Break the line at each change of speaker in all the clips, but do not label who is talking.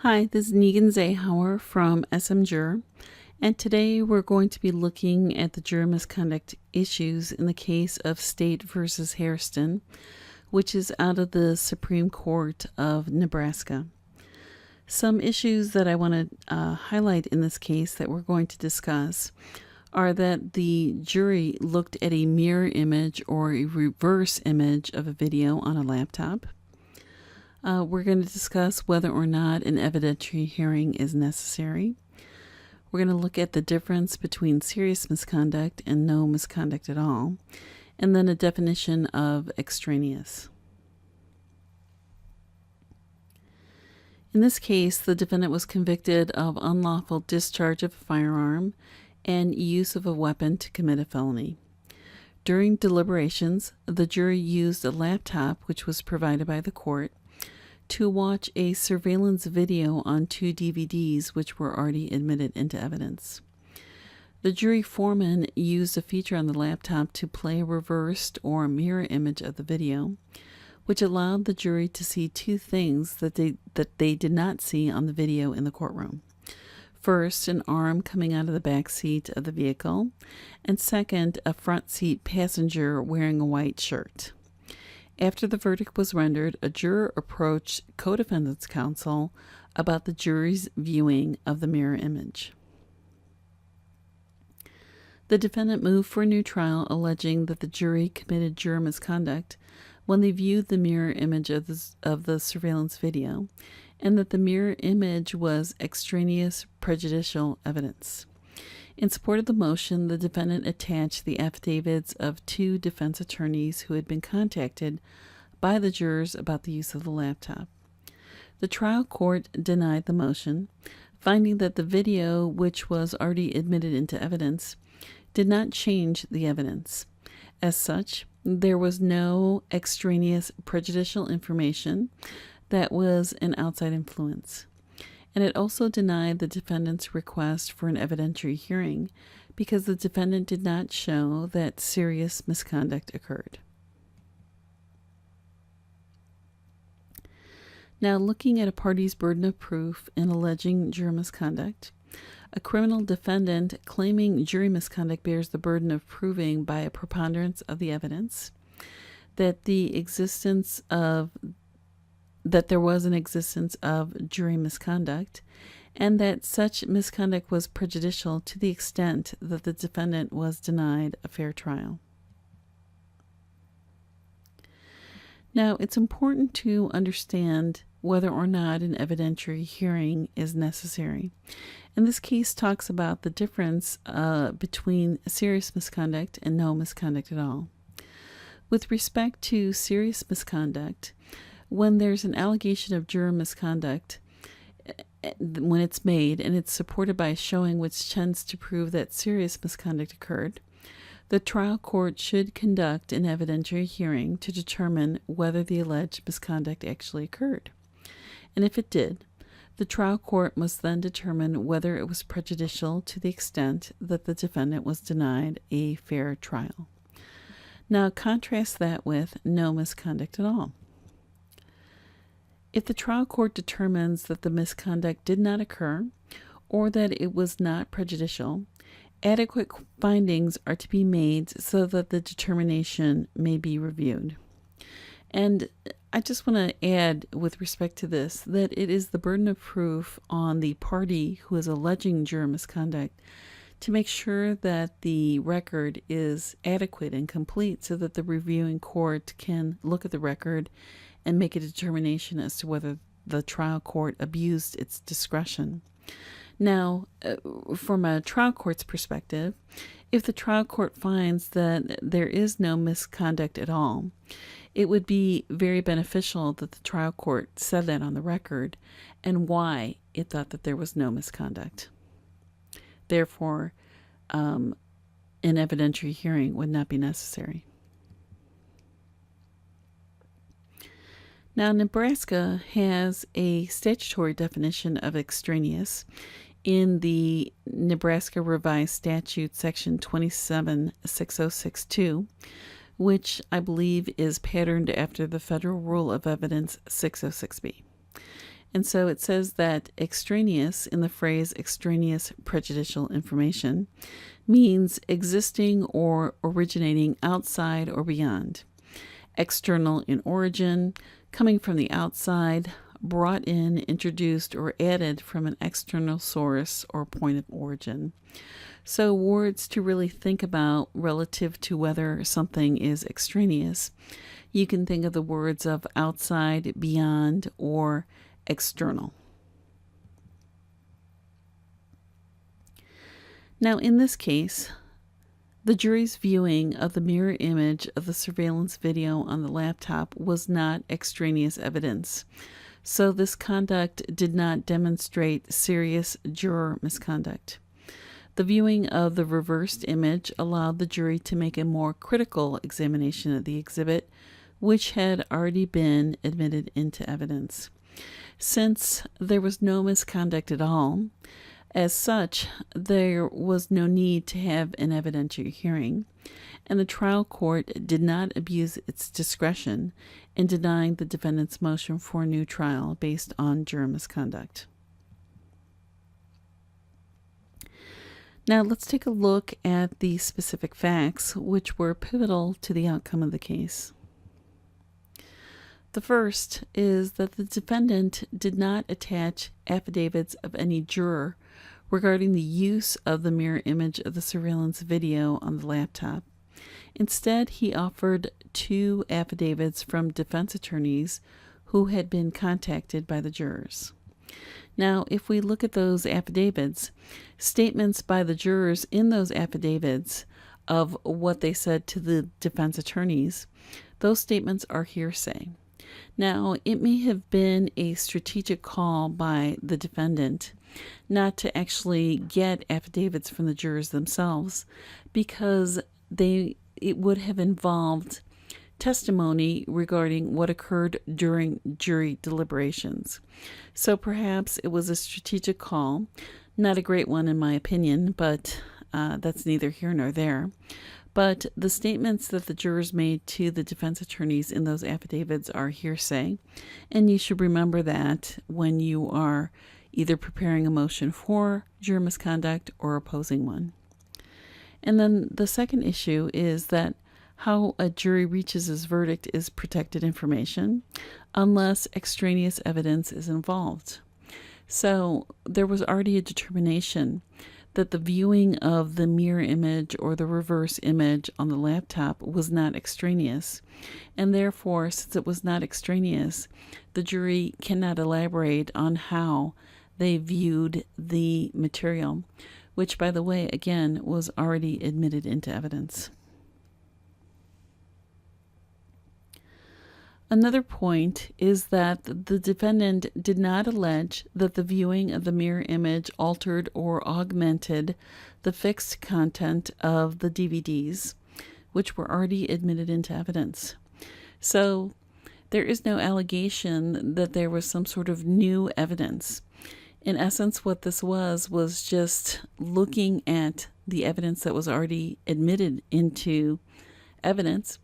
Hi, this is Nilgün Zahour from SM JUROR, and today we're going to be looking at the juror misconduct issues in the case of State versus Hairston, which is out of the Supreme Court of Nebraska. Some issues that I want to highlight in this case that we're going to discuss are that the jury looked at a mirror image or a reverse image of a video on a laptop. We're going to discuss whether or not an evidentiary hearing is necessary. We're going to look at the difference between serious misconduct and no misconduct at all, and then a definition of extraneous. In this case, the defendant was convicted of unlawful discharge of a firearm and use of a weapon to commit a felony. During deliberations, the jury used a laptop which was provided by the court to watch a surveillance video on 2 DVDs which were already admitted into evidence. The jury foreman used a feature on the laptop to play a reversed or mirror image of the video, which allowed the jury to see 2 things that they did not see on the video in the courtroom. First, an arm coming out of the back seat of the vehicle, and second, a front seat passenger wearing a white shirt. After the verdict was rendered, a juror approached co-defendant's counsel about the jury's viewing of the mirror image. The defendant moved for a new trial, alleging that the jury committed juror misconduct when they viewed the mirror image of the surveillance video, and that the mirror image was extraneous prejudicial evidence. In support of the motion, the defendant attached the affidavits of 2 defense attorneys who had been contacted by the jurors about the use of the laptop. The trial court denied the motion, finding that the video, which was already admitted into evidence, did not change the evidence. As such, there was no extraneous prejudicial information that was an outside influence. And it also denied the defendant's request for an evidentiary hearing because the defendant did not show that serious misconduct occurred. Now, looking at a party's burden of proof in alleging juror misconduct, a criminal defendant claiming jury misconduct bears the burden of proving by a preponderance of the evidence that there was an existence of jury misconduct, and that such misconduct was prejudicial to the extent that the defendant was denied a fair trial. Now, it's important to understand whether or not an evidentiary hearing is necessary. And this case talks about the difference between serious misconduct and no misconduct at all. With respect to serious misconduct, when there's an allegation of juror misconduct, when it's made and it's supported by a showing which tends to prove that serious misconduct occurred, the trial court should conduct an evidentiary hearing to determine whether the alleged misconduct actually occurred. And if it did, the trial court must then determine whether it was prejudicial to the extent that the defendant was denied a fair trial. Now, contrast that with no misconduct at all. If the trial court determines that the misconduct did not occur or that it was not prejudicial, adequate findings are to be made so that the determination may be reviewed. And I just want to add with respect to this that it is the burden of proof on the party who is alleging juror misconduct to make sure that the record is adequate and complete so that the reviewing court can look at the record and make a determination as to whether the trial court abused its discretion. Now, from a trial court's perspective, if the trial court finds that there is no misconduct at all, it would be very beneficial that the trial court said that on the record and why it thought that there was no misconduct. Therefore, an evidentiary hearing would not be necessary. Now, Nebraska has a statutory definition of extraneous in the Nebraska Revised Statute, Section 27606.2, which I believe is patterned after the Federal Rule of Evidence 606B. And so it says that extraneous, in the phrase extraneous prejudicial information, means existing or originating outside or beyond. External in origin, coming from the outside, brought in, introduced, or added from an external source or point of origin. So words to really think about relative to whether something is extraneous. You can think of the words of outside, beyond, or external. Now, in this case, the jury's viewing of the mirror image of the surveillance video on the laptop was not extraneous evidence. So this conduct did not demonstrate serious juror misconduct. The viewing of the reversed image allowed the jury to make a more critical examination of the exhibit, which had already been admitted into evidence. Since there was no misconduct at all, as such, there was no need to have an evidentiary hearing, and the trial court did not abuse its discretion in denying the defendant's motion for a new trial based on juror misconduct. Now let's take a look at the specific facts which were pivotal to the outcome of the case. The first is that the defendant did not attach affidavits of any juror regarding the use of the mirror image of the surveillance video on the laptop. Instead, he offered 2 affidavits from defense attorneys who had been contacted by the jurors. Now, if we look at those affidavits, statements by the jurors in those affidavits of what they said to the defense attorneys, those statements are hearsay. Now, it may have been a strategic call by the defendant not to actually get affidavits from the jurors themselves, because it would have involved testimony regarding what occurred during jury deliberations. So perhaps it was a strategic call, not a great one in my opinion, but that's neither here nor there. But the statements that the jurors made to the defense attorneys in those affidavits are hearsay, and you should remember that when you are either preparing a motion for juror misconduct or opposing one. And then the second issue is that how a jury reaches its verdict is protected information unless extraneous evidence is involved. So there was already a determination that the viewing of the mirror image or the reverse image on the laptop was not extraneous. And therefore, since it was not extraneous, the jury cannot elaborate on how they viewed the material, which, by the way, again, was already admitted into evidence. Another point is that the defendant did not allege that the viewing of the mirror image altered or augmented the fixed content of the DVDs, which were already admitted into evidence. So there is no allegation that there was some sort of new evidence. In essence, what this was just looking at the evidence that was already admitted into evidence,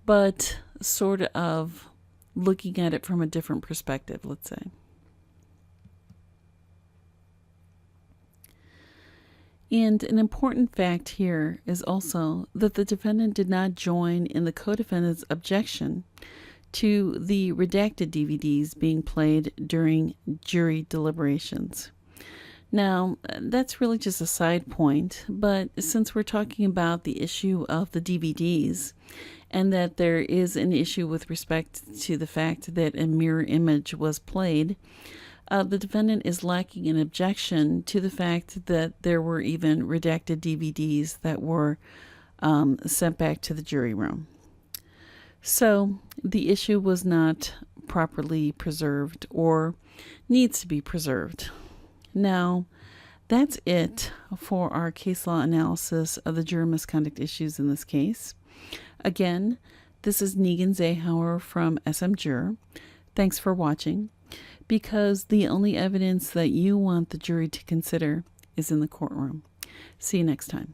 but sort of looking at it from a different perspective, let's say. And an important fact here is also that the defendant did not join in the co-defendant's objection to the redacted DVDs being played during jury deliberations. Now, that's really just a side point, but since we're talking about the issue of the DVDs, and that there is an issue with respect to the fact that a mirror image was played, the defendant is lacking an objection to the fact that there were even redacted DVDs that were sent back to the jury room. So the issue was not properly preserved or needs to be preserved. Now, that's it for our case law analysis of the juror misconduct issues in this case. Again, this is Nilgün Zahour from SM JUROR. Thanks for watching, because the only evidence that you want the jury to consider is in the courtroom. See you next time.